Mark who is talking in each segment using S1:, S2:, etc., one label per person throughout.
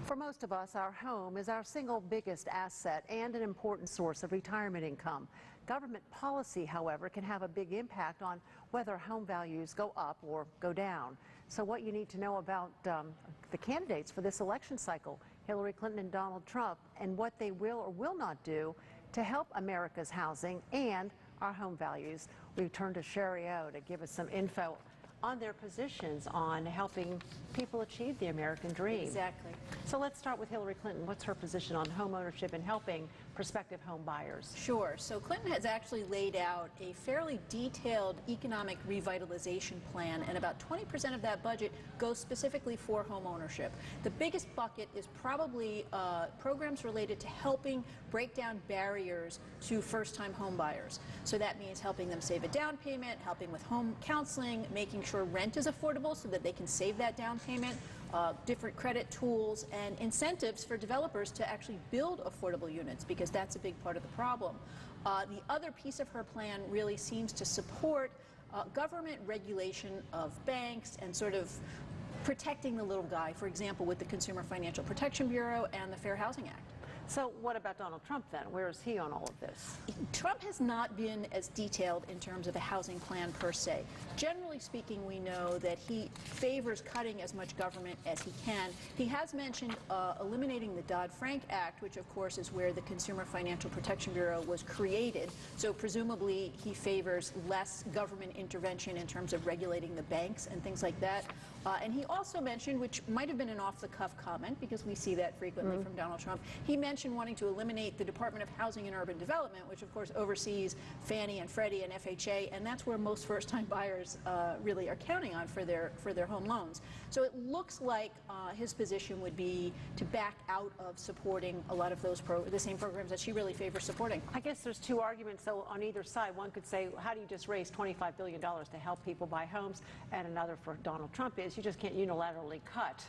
S1: For most of us, our home is our single biggest asset and an important source of retirement income. Government policy, however, can have a big impact on whether home values go up or go down. So what you need to know about the candidates for this election cycle, Hillary Clinton and Donald Trump, and what they will or will not do to help America's housing and our home values. We turn to Shari to give us some info on their positions on helping people achieve the American dream.
S2: Exactly.
S1: So let's start with Hillary Clinton. What's her position on home ownership and helping prospective home buyers?
S2: Sure. So Clinton has actually laid out a fairly detailed economic revitalization plan, and about 20% of that budget goes specifically for home ownership. The biggest bucket is probably programs related to helping break down barriers to first-time home buyers. So that means helping them save a down payment, helping with home counseling, making sure rent is affordable so that they can save that down payment, different credit tools, and incentives for developers to actually build affordable units, because that's a big part of the problem. The other piece of her plan really seems to support government regulation of banks and sort of protecting the little guy, for example, with the Consumer Financial Protection Bureau and the Fair Housing Act.
S1: So what about Donald Trump then? Where is he on all of this?
S2: Trump has not been as detailed in terms of a housing plan per se. Generally speaking, we know that he favors cutting as much government as he can. He has mentioned eliminating the Dodd-Frank Act, which of course is where the Consumer Financial Protection Bureau was created. So presumably he favors less government intervention in terms of regulating the banks and things like that. And he also mentioned, which might have been an off-the-cuff comment because we see that frequently from Donald Trump, he mentioned wanting to eliminate the Department of Housing and Urban Development, which of course oversees Fannie and Freddie and FHA, and that's where most first-time buyers really are counting on for their home loans. So it looks like his position would be to back out of supporting a lot of those the same programs that she really favors supporting.
S1: I guess there's two arguments though on either side. One could say, how do you just raise $25 billion to help people buy homes? And another for Donald Trump is you just can't unilaterally cut,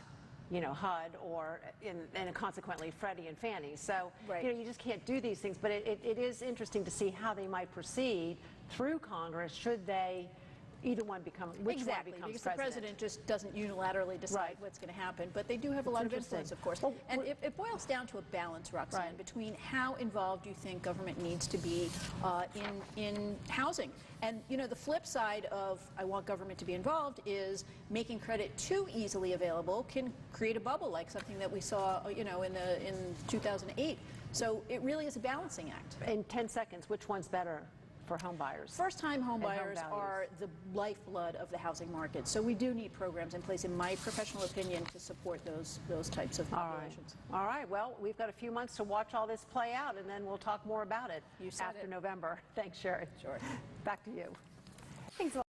S1: you know, HUD or and consequently Freddie and Fannie. So
S2: right.
S1: You know, you just can't do these things. But it is interesting to see how they might proceed through Congress should they either one become
S2: exactly,
S1: one becomes
S2: because
S1: president.
S2: The president just doesn't unilaterally decide what's going to happen, but they do have a lot of influence, of course. Well, and it boils down to a balance, Roxanne, between how involved you think government needs to be in housing. And you know, the flip side of I want government to be involved is making credit too easily available can create a bubble, like something that we saw, you know, in 2008. So it really is a balancing act.
S1: In 10 seconds, which one's better for home buyers?
S2: First-time home buyers are the lifeblood of the housing market, so we do need programs in place, in my professional opinion, to support those types of populations.
S1: All right. Well, we've got a few months to watch all this play out, and then we'll talk more about it
S2: after
S1: November. Thanks, Shari.
S2: Sure.
S1: Back to you.
S3: Thanks a lot.